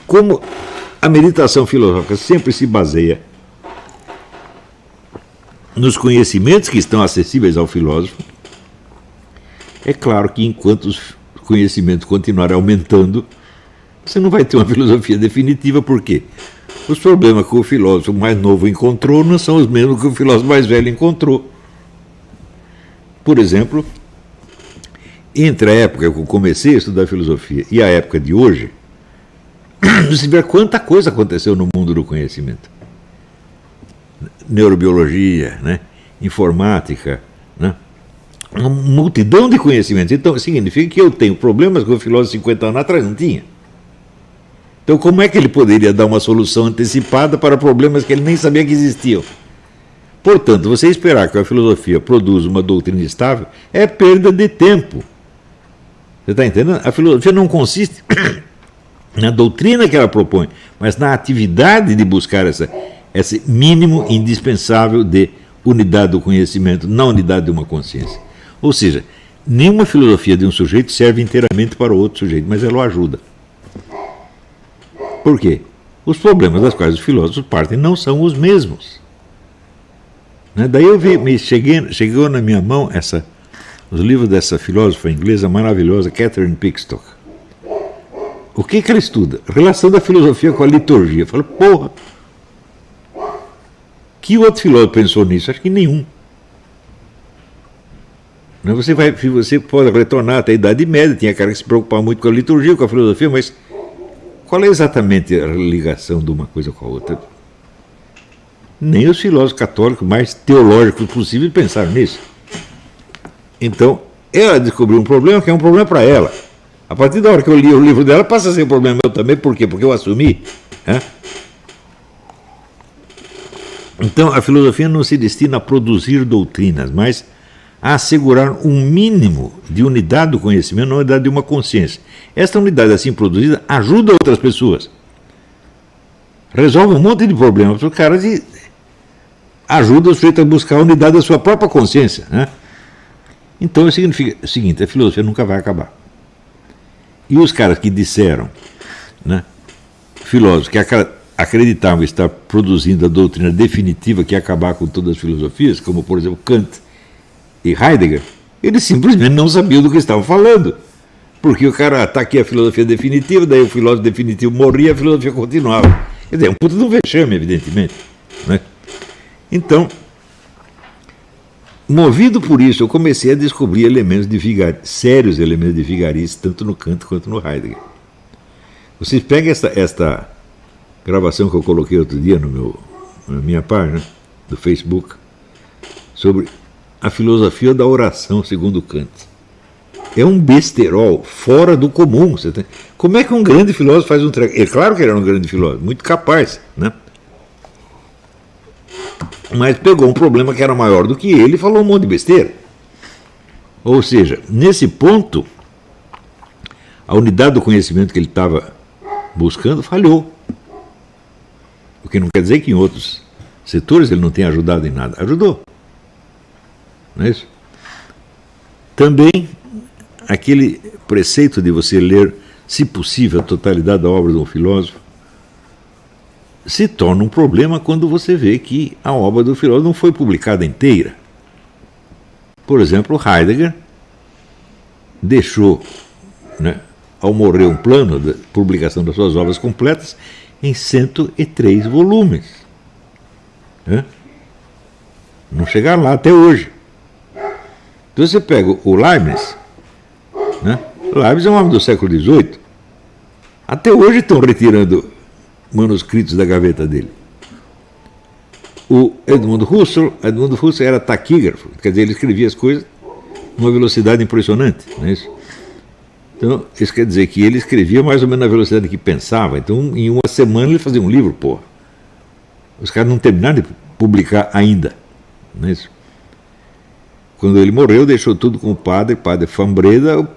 como a meditação filosófica sempre se baseia nos conhecimentos que estão acessíveis ao filósofo, é claro que enquanto os conhecimentos continuarem aumentando, você não vai ter uma filosofia definitiva. Por quê? Os problemas que o filósofo mais novo encontrou não são os mesmos que o filósofo mais velho encontrou. Por exemplo, entre a época que eu comecei a estudar filosofia e a época de hoje, você vê quanta coisa aconteceu no mundo do conhecimento. Neurobiologia, né? Informática, né? Uma multidão de conhecimentos. Então, significa que eu tenho problemas que o filósofo 50 anos atrás não tinha. Então, como é que ele poderia dar uma solução antecipada para problemas que ele nem sabia que existiam? Portanto, você esperar que a filosofia produza uma doutrina estável é perda de tempo. Você está entendendo? A filosofia não consiste na doutrina que ela propõe, mas na atividade de buscar esse mínimo indispensável de unidade do conhecimento, na unidade de uma consciência. Ou seja, nenhuma filosofia de um sujeito serve inteiramente para o outro sujeito, mas ela o ajuda. Por quê? Os problemas das quais os filósofos partem não são os mesmos. Daí eu chegou na minha mão os livros dessa filósofa inglesa maravilhosa, Catherine Pickstock. O que ela estuda? A relação da filosofia com a liturgia. Eu falo, porra, que outro filósofo pensou nisso? Acho que nenhum. Você pode retornar até a Idade Média, tinha cara que se preocupava muito com a liturgia, com a filosofia, mas qual é exatamente a ligação de uma coisa com a outra? Nem os filósofos católicos mais teológicos possíveis pensaram nisso. Então, ela descobriu um problema que é um problema para ela. A partir da hora que eu li o livro dela, passa a ser um problema meu também. Por quê? Porque eu assumi. Né? Então, a filosofia não se destina a produzir doutrinas, mas a assegurar um mínimo de unidade do conhecimento, na unidade de uma consciência. Esta unidade assim produzida ajuda outras pessoas. Resolve um monte de problemas para os caras e ajuda o sujeito a buscar a unidade da sua própria consciência. Né? Então, significa o seguinte, a filosofia nunca vai acabar. E os caras que disseram, né, filósofos que acreditavam estar produzindo a doutrina definitiva que ia acabar com todas as filosofias, como, por exemplo, Kant e Heidegger, eles simplesmente não sabiam do que estavam falando. Porque o cara está aqui a filosofia definitiva, daí o filósofo definitivo morria e a filosofia continuava. Quer dizer, é um puta de um vexame, evidentemente. Né? Então, movido por isso, eu comecei a descobrir elementos de sérios elementos de vigarice, tanto no Kant quanto no Heidegger. Vocês pegam esta gravação que eu coloquei outro dia na minha página do Facebook, sobre a filosofia da oração segundo Kant. É um besterol fora do comum. Como é que um grande filósofo faz um treco? É claro que ele era um grande filósofo, muito capaz, né? Mas pegou um problema que era maior do que ele e falou um monte de besteira. Ou seja, nesse ponto, a unidade do conhecimento que ele estava buscando falhou. O que não quer dizer que em outros setores ele não tenha ajudado em nada. Ajudou. Não é isso? Também aquele preceito de você ler, se possível, a totalidade da obra de um filósofo, se torna um problema quando você vê que a obra do filósofo não foi publicada inteira. Por exemplo, Heidegger deixou, né, ao morrer, um plano de publicação das suas obras completas em 103 volumes. Né? Não chegaram lá até hoje. Então você pega o Leibniz, né? Leibniz é um homem do século XVIII. Até hoje estão retirando manuscritos da gaveta dele. O Edmund Husserl era taquígrafo, quer dizer, ele escrevia as coisas numa velocidade impressionante, não é isso? Então, isso quer dizer que ele escrevia mais ou menos na velocidade que pensava. Então, em uma semana ele fazia um livro, porra. Os caras não terminaram de publicar ainda, não é isso? Quando ele morreu, deixou tudo com o padre Fambreda,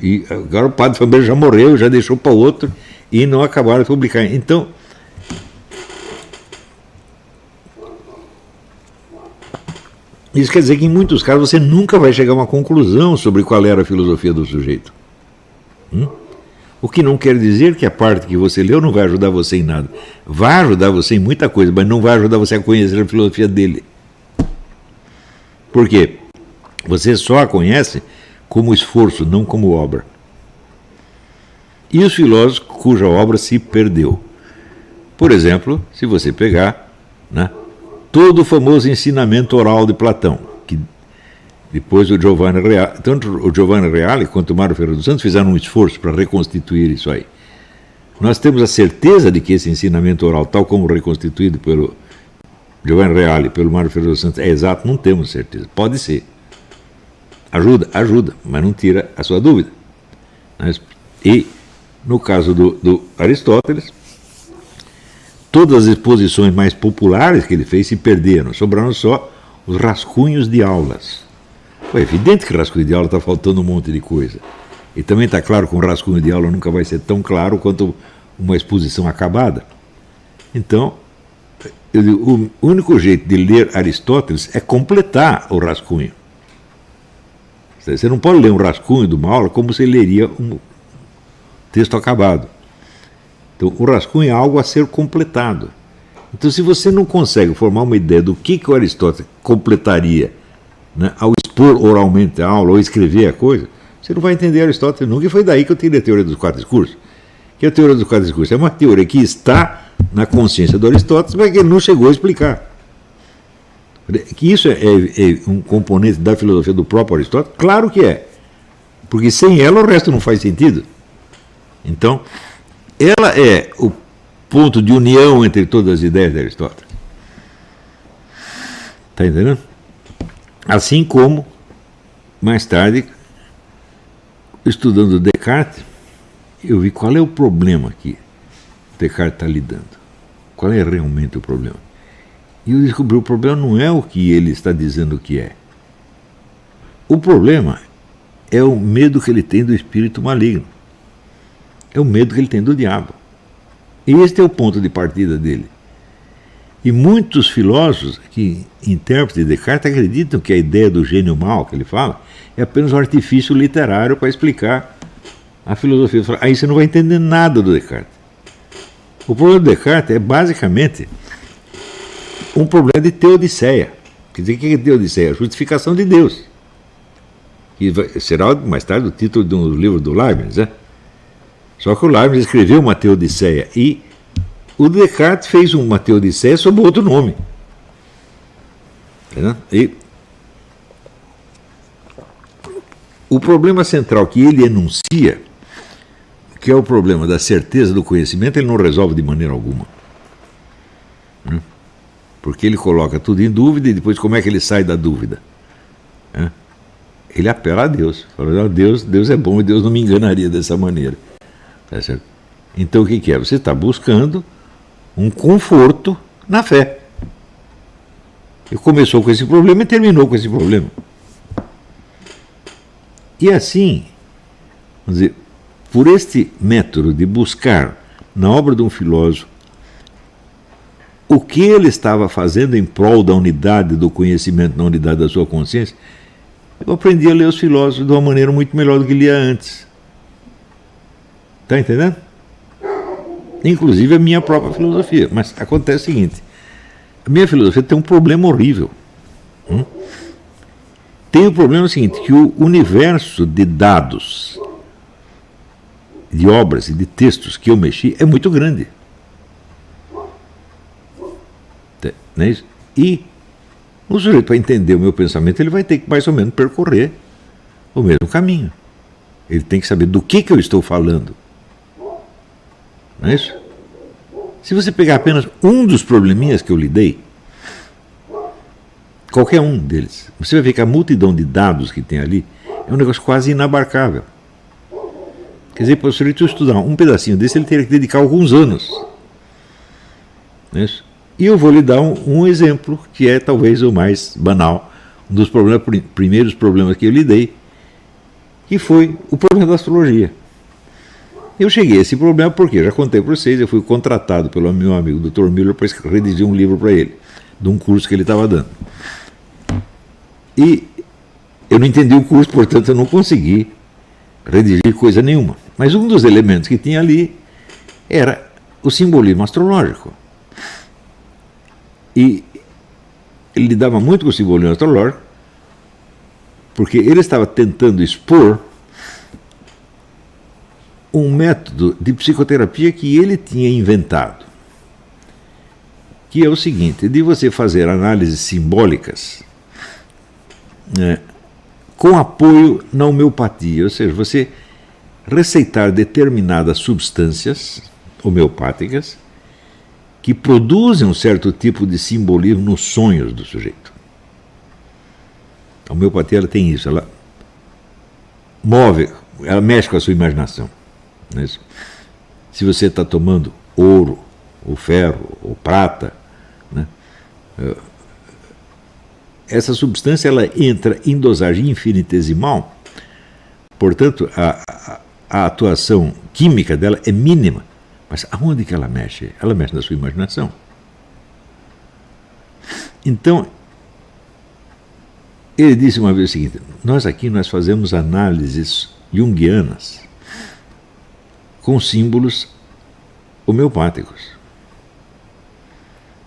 e agora o padre Fambreda já morreu, já deixou para outro, e não acabaram de publicar. Então, isso quer dizer que em muitos casos você nunca vai chegar a uma conclusão sobre qual era a filosofia do sujeito. O que não quer dizer que a parte que você leu não vai ajudar você em nada. Vai ajudar você em muita coisa, mas não vai ajudar você a conhecer a filosofia dele. Por quê? Você só a conhece como esforço, não como obra. E os filósofos cuja obra se perdeu. Por exemplo, se você pegar, né, todo o famoso ensinamento oral de Platão, que depois o Giovanni Reale, tanto o Giovanni Reale quanto o Mário Ferreira dos Santos fizeram um esforço para reconstituir isso aí. Nós temos a certeza de que esse ensinamento oral, tal como reconstituído pelo Giovanni Reale e pelo Mário Ferreira dos Santos, é exato? Não temos certeza. Pode ser. Ajuda, mas não tira a sua dúvida. E, no caso do Aristóteles, todas as exposições mais populares que ele fez se perderam, sobraram só os rascunhos de aulas. É evidente que rascunho de aula está faltando um monte de coisa. E também está claro que um rascunho de aula nunca vai ser tão claro quanto uma exposição acabada. Então, o único jeito de ler Aristóteles é completar o rascunho. Você não pode ler um rascunho de uma aula como você leria um texto acabado. Então, o rascunho é algo a ser completado. Então, se você não consegue formar uma ideia do que o Aristóteles completaria, né, ao expor oralmente a aula ou escrever a coisa, você não vai entender Aristóteles nunca. E foi daí que eu tirei a teoria dos 4 discursos. Que a teoria dos 4 discursos é uma teoria que está na consciência do Aristóteles, mas que ele não chegou a explicar. Que isso é um componente da filosofia do próprio Aristóteles? Claro que é. Porque sem ela o resto não faz sentido. Então, ela é o ponto de união entre todas as ideias de Aristóteles. Está entendendo? Assim como, mais tarde, estudando Descartes, eu vi qual é o problema que Descartes está lidando. Qual é realmente o problema? E eu descobri que o problema não é o que ele está dizendo que é. O problema é o medo que ele tem do espírito maligno. É o medo que ele tem do diabo. E este é o ponto de partida dele. E muitos filósofos que intérpretes de Descartes acreditam que a ideia do gênio mau que ele fala é apenas um artifício literário para explicar a filosofia. Aí você não vai entender nada do Descartes. O problema do Descartes é basicamente um problema de teodiceia. Quer dizer, o que é teodiceia? A justificação de Deus. Que será mais tarde o título de um livro do Leibniz, né? Só que o Leibniz escreveu uma teodiceia e o Descartes fez uma teodiceia sob outro nome. E o problema central que ele enuncia, que é o problema da certeza do conhecimento, ele não resolve de maneira alguma. Porque ele coloca tudo em dúvida e depois como é que ele sai da dúvida? Ele apela a Deus. Fala, Deus é bom e Deus não me enganaria dessa maneira. Tá certo? Então o que é? Você está buscando um conforto na fé. Ele começou com esse problema e terminou com esse problema. E assim, vamos dizer, por este método de buscar na obra de um filósofo o que ele estava fazendo em prol da unidade do conhecimento, na unidade da sua consciência, eu aprendi a ler os filósofos de uma maneira muito melhor do que lia antes. Está entendendo? Inclusive a minha própria filosofia. Mas acontece o seguinte, a minha filosofia tem um problema horrível. Tem o problema seguinte, que o universo de dados, de obras e de textos que eu mexi é muito grande. Não é isso? E o sujeito, para entender o meu pensamento, ele vai ter que mais ou menos percorrer o mesmo caminho. Ele tem que saber do que eu estou falando. Não é isso? Se você pegar apenas um dos probleminhas que eu lidei, qualquer um deles, você vai ver que a multidão de dados que tem ali é um negócio quase inabarcável. Quer dizer, para o sujeito estudar um pedacinho desse, ele teria que dedicar alguns anos. Não é isso? E eu vou lhe dar um exemplo que é talvez o mais banal, um dos primeiros problemas que eu lidei, que foi o problema da astrologia. Eu cheguei a esse problema porque, já contei para vocês, eu fui contratado pelo meu amigo Dr. Miller para redigir um livro para ele, de um curso que ele estava dando. E eu não entendi o curso, portanto eu não consegui redigir coisa nenhuma. Mas um dos elementos que tinha ali era o simbolismo astrológico. E ele lidava muito com o simbolismo astrológico, porque ele estava tentando expor um método de psicoterapia que ele tinha inventado, que é o seguinte, de você fazer análises simbólicas, né, com apoio na homeopatia, ou seja, você receitar determinadas substâncias homeopáticas que produzem um certo tipo de simbolismo nos sonhos do sujeito. A homeopatia ela tem isso, ela move, ela mexe com a sua imaginação. Não é isso? Se você está tomando ouro, ou ferro, ou prata, né, essa substância ela entra em dosagem infinitesimal, portanto a atuação química dela é mínima. Mas aonde que ela mexe? Ela mexe na sua imaginação. Então, ele disse uma vez o seguinte, nós fazemos análises junguianas com símbolos homeopáticos.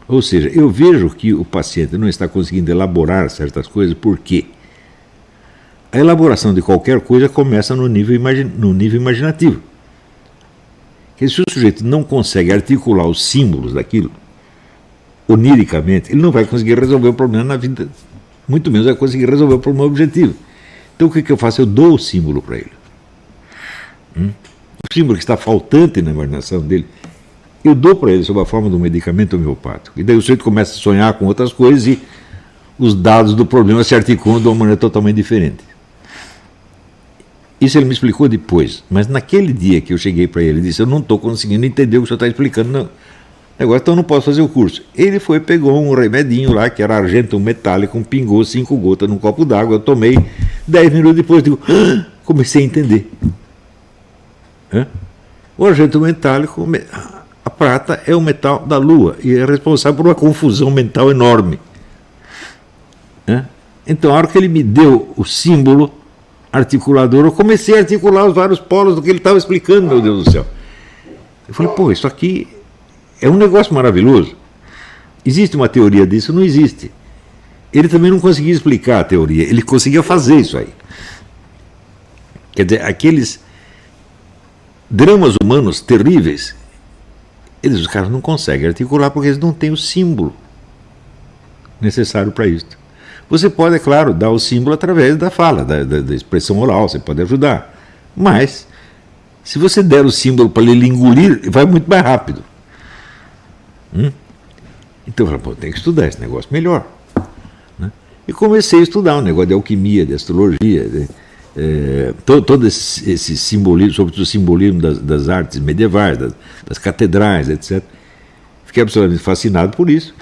Ou seja, eu vejo que o paciente não está conseguindo elaborar certas coisas, porque a elaboração de qualquer coisa começa no nível imaginativo. Que se o sujeito não consegue articular os símbolos daquilo, oniricamente, ele não vai conseguir resolver o problema na vida, muito menos vai conseguir resolver o problema objetivo. Então o que eu faço? Eu dou o símbolo para ele. O símbolo que está faltante na imaginação dele, eu dou para ele sob a forma de um medicamento homeopático. E daí o sujeito começa a sonhar com outras coisas e os dados do problema se articulam de uma maneira totalmente diferente. Isso ele me explicou depois, mas naquele dia que eu cheguei para ele, ele disse, eu não estou conseguindo entender o que o senhor está explicando, não. Agora então eu não posso fazer o curso. Ele foi, pegou um remedinho lá, que era argento metálico, pingou 5 gotas num copo d'água, eu tomei, 10 minutos depois, digo, comecei a entender. O argento metálico, a prata é o metal da Lua, e é responsável por uma confusão mental enorme. Então, a hora que ele me deu o símbolo articulador, eu comecei a articular os vários polos do que ele estava explicando, meu Deus do céu. Eu falei, pô, isso aqui é um negócio maravilhoso. Existe uma teoria disso? Não existe. Ele também não conseguia explicar a teoria, ele conseguia fazer isso aí. Quer dizer, aqueles dramas humanos terríveis, os caras não conseguem articular porque eles não têm o símbolo necessário para isso. Você pode, é claro, dar o símbolo através da fala, da expressão oral, você pode ajudar. Mas, se você der o símbolo para ele engolir, vai muito mais rápido. Então eu falei, pô, tem que estudar esse negócio melhor. E comecei a estudar um negócio de alquimia, de astrologia, todo esse simbolismo, sobretudo o simbolismo das artes medievais, das catedrais, etc. Fiquei absolutamente fascinado por isso.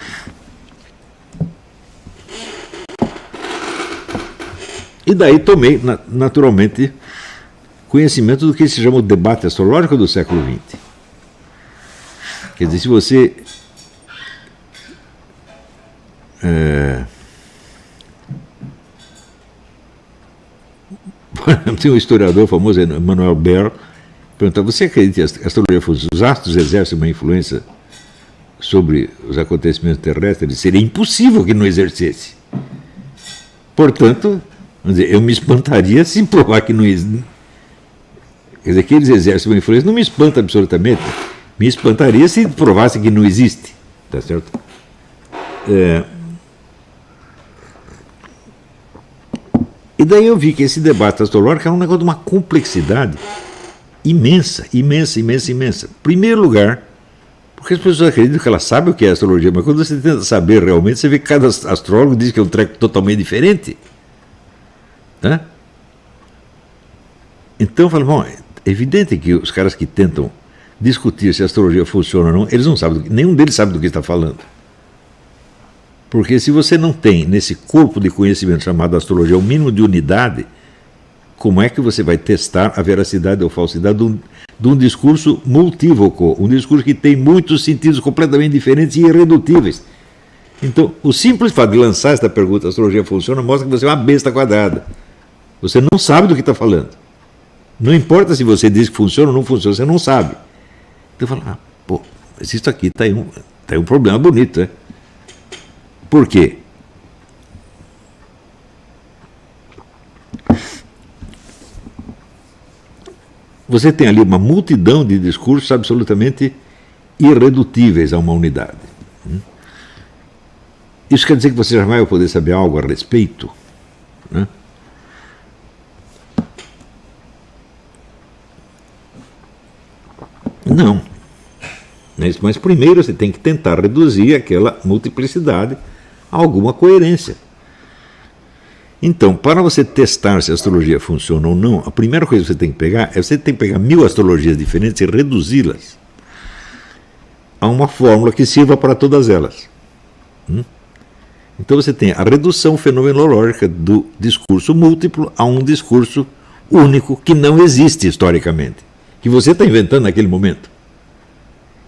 E daí tomei, naturalmente, conhecimento do que se chama o debate astrológico do século XX. Quer dizer, se você tem um historiador famoso, Emmanuel Baer, pergunta, você acredita que a astrologia fosse os astros exercem uma influência sobre os acontecimentos terrestres? Seria impossível que não exercesse. Portanto, eu me espantaria se provar que não existe. Quer dizer, que eles exercem uma influência não me espanta absolutamente. Me espantaria se provasse que não existe. Tá certo? E daí eu vi que esse debate astrológico é um negócio de uma complexidade imensa, imensa, imensa, imensa. Em primeiro lugar, porque as pessoas acreditam que elas sabem o que é astrologia, mas quando você tenta saber realmente, você vê que cada astrólogo diz que é um treco totalmente diferente. Então eu falo, bom, é evidente que os caras que tentam discutir se a astrologia funciona ou não, eles não sabem, nenhum deles sabe do que está falando. Porque se você não tem nesse corpo de conhecimento chamado astrologia o mínimo de unidade, como é que você vai testar a veracidade ou falsidade de um discurso multívoco, um discurso que tem muitos sentidos completamente diferentes e irredutíveis? Então, o simples fato de lançar esta pergunta, a astrologia funciona, mostra que você é uma besta quadrada. Você não sabe do que está falando. Não importa se você diz que funciona ou não funciona, você não sabe. Então eu falo, pô, mas isso aqui tá aí um problema bonito, né? Por quê? Você tem ali uma multidão de discursos absolutamente irredutíveis a uma unidade. Isso quer dizer que você jamais vai poder saber algo a respeito? Né? Não. Mas primeiro você tem que tentar reduzir aquela multiplicidade a alguma coerência. Então, para você testar se a astrologia funciona ou não, a primeira coisa que você tem que pegar é você tem que pegar 1000 astrologias diferentes e reduzi-las a uma fórmula que sirva para todas elas. Então você tem a redução fenomenológica do discurso múltiplo a um discurso único que não existe historicamente, que você está inventando naquele momento.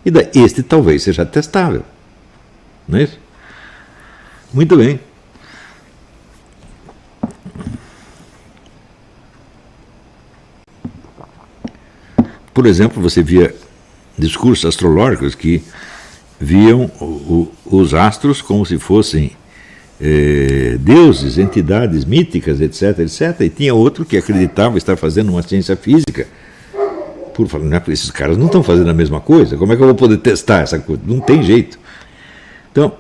E daí, este talvez seja testável. Não é isso? Muito bem. Por exemplo, você via discursos astrológicos que viam os astros como se fossem deuses, entidades míticas, etc, etc. E tinha outro que acreditava estar fazendo uma ciência física. Por falar, não é, esses caras não estão fazendo a mesma coisa. Como é que eu vou poder testar essa coisa? Não tem jeito. Então,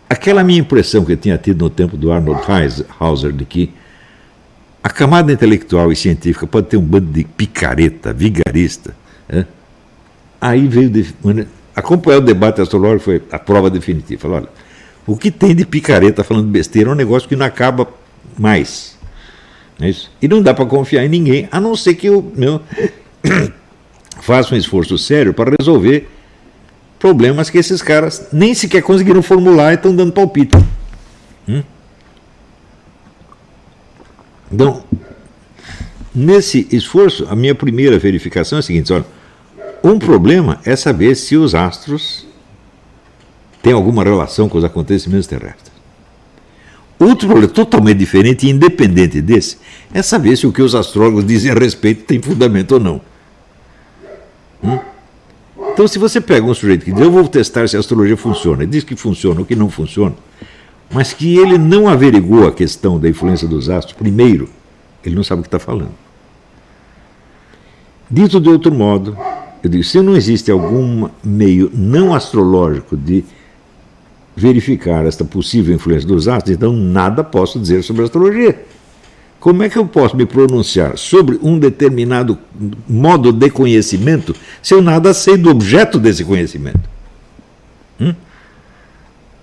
aquela minha impressão que eu tinha tido no tempo do Arnold Hauser de que a camada intelectual e científica pode ter um bando de picareta, vigarista. Aí veio acompanhar o debate astrológico, foi a prova definitiva. Falou, olha, o que tem de picareta falando besteira é um negócio que não acaba mais. Não é isso? E não dá para confiar em ninguém, a não ser que eu faça um esforço sério para resolver problemas que esses caras nem sequer conseguiram formular e estão dando palpite. Então, nesse esforço, a minha primeira verificação é a seguinte: olha, um problema é saber se os astros têm alguma relação com os acontecimentos terrestres. Outro problema totalmente diferente e independente desse é saber se o que os astrólogos dizem a respeito tem fundamento ou não. Então, se você pega um sujeito que diz, eu vou testar se a astrologia funciona, e diz que funciona ou que não funciona, mas que ele não averigou a questão da influência dos astros, primeiro, ele não sabe o que está falando. Dito de outro modo, eu digo, se não existe algum meio não astrológico de verificar esta possível influência dos astros, então nada posso dizer sobre a astrologia. Como é que eu posso me pronunciar sobre um determinado modo de conhecimento se eu nada sei do objeto desse conhecimento?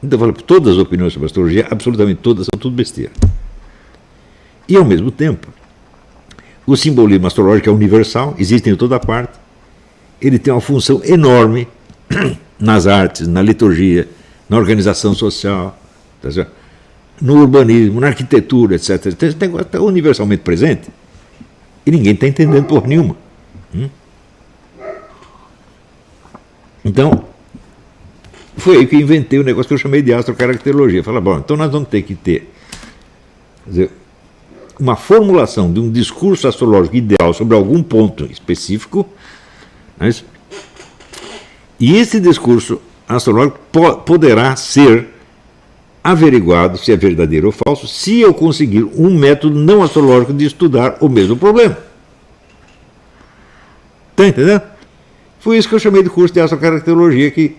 Então, eu falo, todas as opiniões sobre a astrologia, absolutamente todas, são tudo besteira. E, ao mesmo tempo, o simbolismo astrológico é universal, existe em toda parte, ele tem uma função enorme nas artes, na liturgia, na organização social, tá certo? No urbanismo, na arquitetura, etc. Esse negócio está universalmente presente e ninguém está entendendo porra nenhuma. Então, foi aí que eu inventei o negócio que eu chamei de astrocaracterologia. Falei, bom, então nós vamos ter que ter, quer dizer, uma formulação de um discurso astrológico ideal sobre algum ponto específico, mas, e esse discurso astrológico poderá ser averiguado se é verdadeiro ou falso se eu conseguir um método não astrológico de estudar o mesmo problema. Está entendendo? Foi isso que eu chamei de curso de astrocaracterologia, que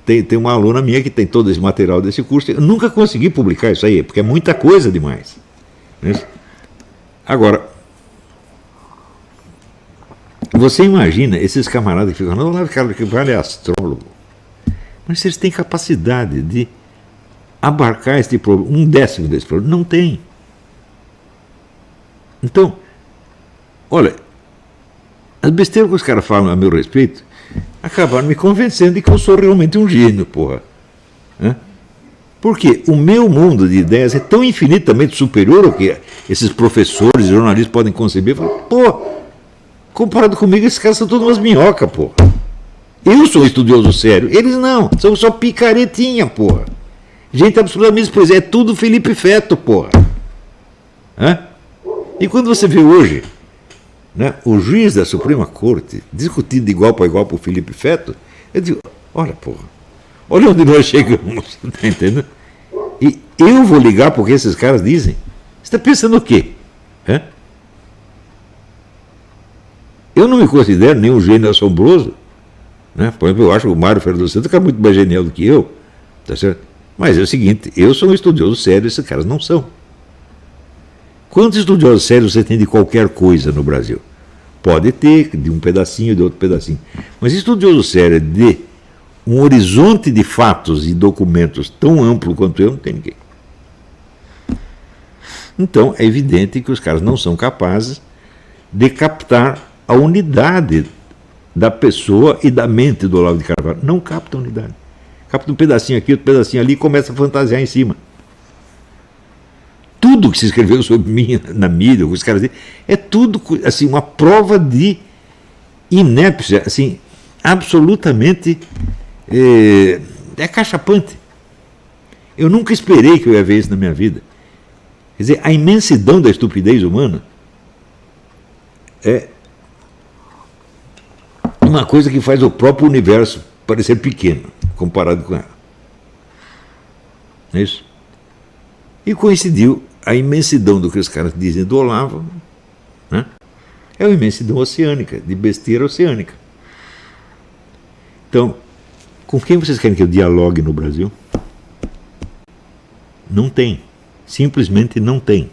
tem uma aluna minha que tem todo esse material desse curso. Eu nunca consegui publicar isso aí, porque é muita coisa demais. Agora, você imagina esses camaradas que ficam, não, cara, que vale é astrólogo. Mas eles têm capacidade de abarcar este problema, 1/10 desse problema. Não tem. Então, olha, as besteiras que os caras falam a meu respeito acabaram me convencendo de que eu sou realmente um gênio, porra. Porque o meu mundo de ideias é tão infinitamente superior ao que esses professores e jornalistas podem conceber. Pô, comparado comigo, esses caras são todos umas minhocas, porra. Eu sou um estudioso sério, eles não, são só picaretinha, porra. Gente absolutamente, pois é tudo Felipe Feto, porra. E quando você vê hoje, né, o juiz da Suprema Corte discutindo de igual para igual para o Felipe Feto, eu digo, olha, porra, olha onde nós chegamos, tá entendendo? E eu vou ligar porque esses caras dizem. Você está pensando o quê? É? Eu não me considero nenhum gênio assombroso. Né? Por exemplo, eu acho que o Mário Ferreira dos Santos é muito mais genial do que eu. Tá certo? Mas é o seguinte, eu sou um estudioso sério, esses caras não são. Quantos estudiosos sérios você tem de qualquer coisa no Brasil? Pode ter, de um pedacinho, de outro pedacinho. Mas estudioso sério de um horizonte de fatos e documentos tão amplo quanto eu, não tem ninguém. Então, é evidente que os caras não são capazes de captar a unidade da pessoa e da mente do Olavo de Carvalho. Não capta a unidade. Capta um pedacinho aqui, outro pedacinho ali e começa a fantasiar em cima. Tudo que se escreveu sobre mim na mídia, os caras dizem, é tudo assim, uma prova de inépcia, assim, absolutamente cachapante. Eu nunca esperei que eu ia ver isso na minha vida. Quer dizer, a imensidão da estupidez humana é uma coisa que faz o próprio universo parecer pequeno, comparado com ela. Não é isso? E coincidiu a imensidão do que os caras dizem do Olavo, né? É uma imensidão oceânica, de besteira oceânica. Então, com quem vocês querem que eu dialogue no Brasil? Não tem. Simplesmente não tem.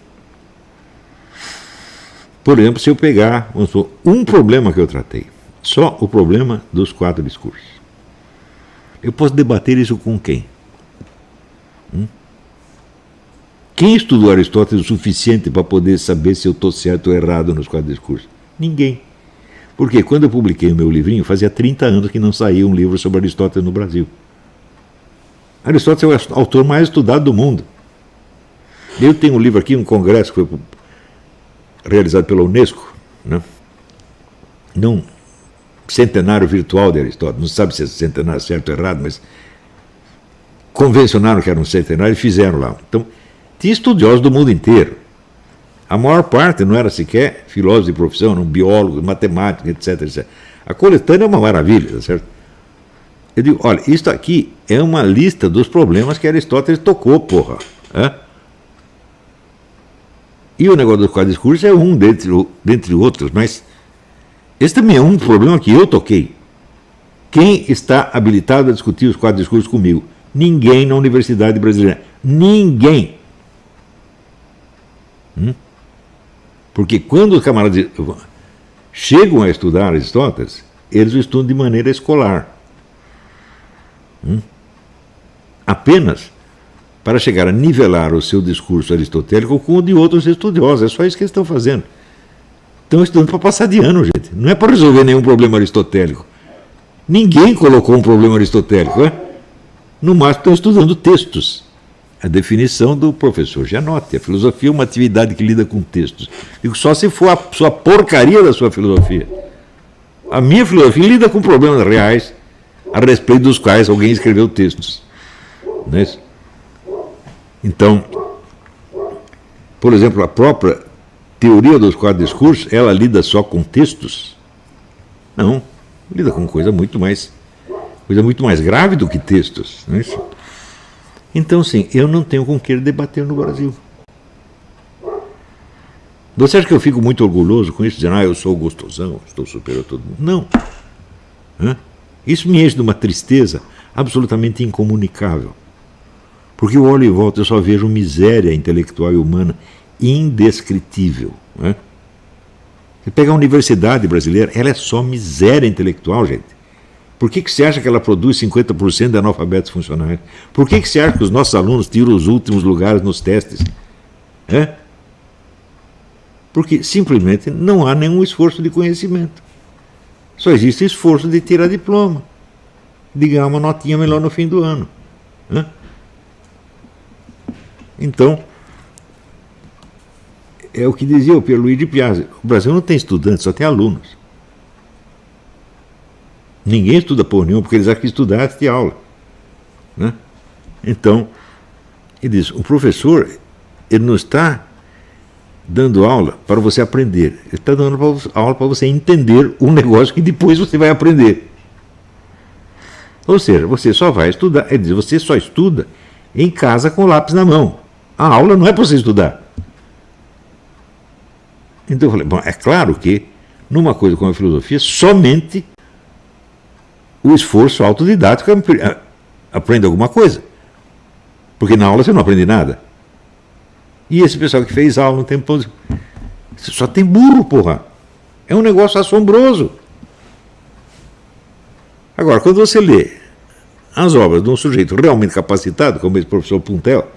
Por exemplo, se eu pegar, vamos supor, um problema que eu tratei, só o problema dos 4 discursos, eu posso debater isso com quem? Quem estudou Aristóteles o suficiente para poder saber se eu estou certo ou errado nos 4 discursos? Ninguém. Porque quando eu publiquei o meu livrinho, fazia 30 anos que não saía um livro sobre Aristóteles no Brasil. Aristóteles é o autor mais estudado do mundo. Eu tenho um livro aqui, um congresso que foi realizado pela Unesco, né? Não centenário virtual de Aristóteles, não sabe se é centenário certo ou errado, mas convencionaram que era um centenário e fizeram lá. Então, tinha estudiosos do mundo inteiro. A maior parte não era sequer filósofo de profissão, eram biólogos, matemáticos, etc, etc. A coletânea é uma maravilha, tá certo? Eu digo, olha, isso aqui é uma lista dos problemas que Aristóteles tocou, porra. É? E o negócio dos 4 discursos é um dentre outros, mas esse também é um problema que eu toquei. Quem está habilitado a discutir os 4 discursos comigo? Ninguém na Universidade Brasileira. Ninguém. Porque quando os camaradas chegam a estudar Aristóteles, eles o estudam de maneira escolar. Apenas para chegar a nivelar o seu discurso aristotélico com o de outros estudiosos. É só isso que eles estão fazendo. Estão estudando para passar de ano, gente. Não é para resolver nenhum problema aristotélico. Ninguém colocou um problema aristotélico. É? No máximo estão estudando textos. A definição do professor Gianotti. A filosofia é uma atividade que lida com textos. Digo, só se for a sua porcaria da sua filosofia. A minha filosofia lida com problemas reais a respeito dos quais alguém escreveu textos. Não é isso? Então, por exemplo, a própria teoria dos 4 discursos, ela lida só com textos? Não, lida com coisa muito mais grave do que textos. Não é isso? Então, sim, eu não tenho com quem debater no Brasil. Você acha que eu fico muito orgulhoso com isso, dizendo, eu sou gostosão, estou superior a todo mundo? Não. Isso me enche de uma tristeza absolutamente incomunicável. Porque eu olho em volta e eu só vejo miséria intelectual e humana indescritível. Né? Você pega a universidade brasileira, ela é só miséria intelectual, gente. Por que você acha que ela produz 50% de analfabetos funcionais? Por que você acha que os nossos alunos tiram os últimos lugares nos testes? Porque simplesmente não há nenhum esforço de conhecimento. Só existe esforço de tirar diploma, de ganhar uma notinha melhor no fim do ano. Então, é o que dizia o Pierluigi Piazzi, o Brasil não tem estudantes, só tem alunos. Ninguém estuda porra nenhuma, porque eles acham que estudar é assistir aula. Né? Então, ele diz, o professor, ele não está dando aula para você aprender. Ele está dando aula para você entender um negócio que depois você vai aprender. Ou seja, você só vai estudar, quer dizer, você só estuda em casa com o lápis na mão. A aula não é para você estudar. Então eu falei, bom, é claro que numa coisa como a filosofia, somente o esforço autodidático aprende alguma coisa. Porque na aula você não aprende nada. E esse pessoal que fez aula no tempo, só tem burro, porra. É um negócio assombroso. Agora, quando você lê as obras de um sujeito realmente capacitado, como esse professor Puntel,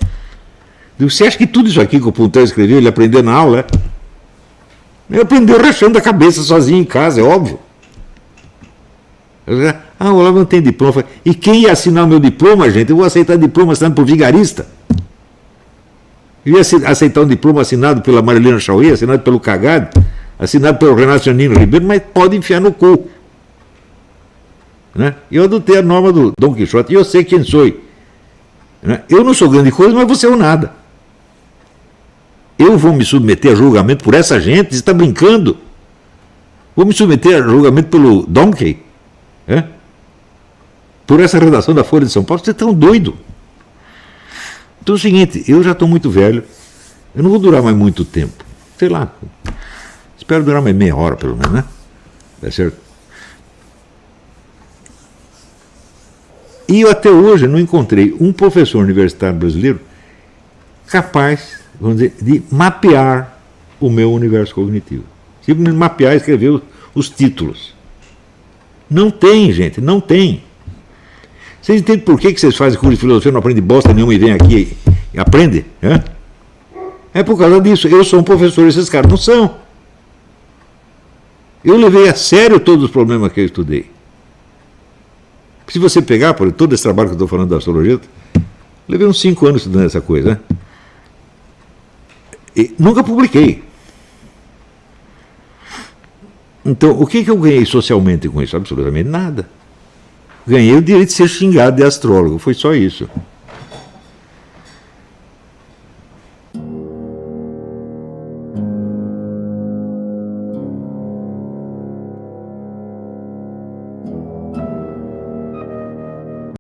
você acha que tudo isso aqui que o Puntel escreveu, ele aprendeu na aula? Ele aprendeu rachando a cabeça sozinho em casa, é óbvio. O Olavo não tem diploma. E quem ia assinar o meu diploma, gente? Eu vou aceitar diploma assinado por vigarista. Eu ia aceitar um diploma assinado pela Marilena Chauí, assinado pelo Cagado, assinado pelo Renato Janino Ribeiro, mas pode enfiar no cu. Né? Eu adotei a norma do Dom Quixote e eu sei quem sou. Né? Eu não sou grande coisa, mas você é o nada. Eu vou me submeter a julgamento por essa gente? Você está brincando? Vou me submeter a julgamento pelo Donkey? Por essa redação da Folha de São Paulo? Você é tão doido. Então é o seguinte, eu já estou muito velho, eu não vou durar mais muito tempo. Sei lá, espero durar mais meia hora pelo menos, né? Tá certo? E eu até hoje não encontrei um professor universitário brasileiro capaz, vamos dizer, de mapear o meu universo cognitivo. Simplesmente mapear e escrever os títulos. Não tem, gente, não tem. Vocês entendem por que vocês fazem curso de filosofia, não aprendem bosta nenhuma e vêm aqui e aprendem? É por causa disso. Eu sou um professor, esses caras não são. Eu levei a sério todos os problemas que eu estudei. Se você pegar por todo esse trabalho que eu estou falando da astrologia, levei uns 5 anos estudando essa coisa, né? E nunca publiquei. Então, o que eu ganhei socialmente com isso? Absolutamente nada. Ganhei o direito de ser xingado de astrólogo, foi só isso.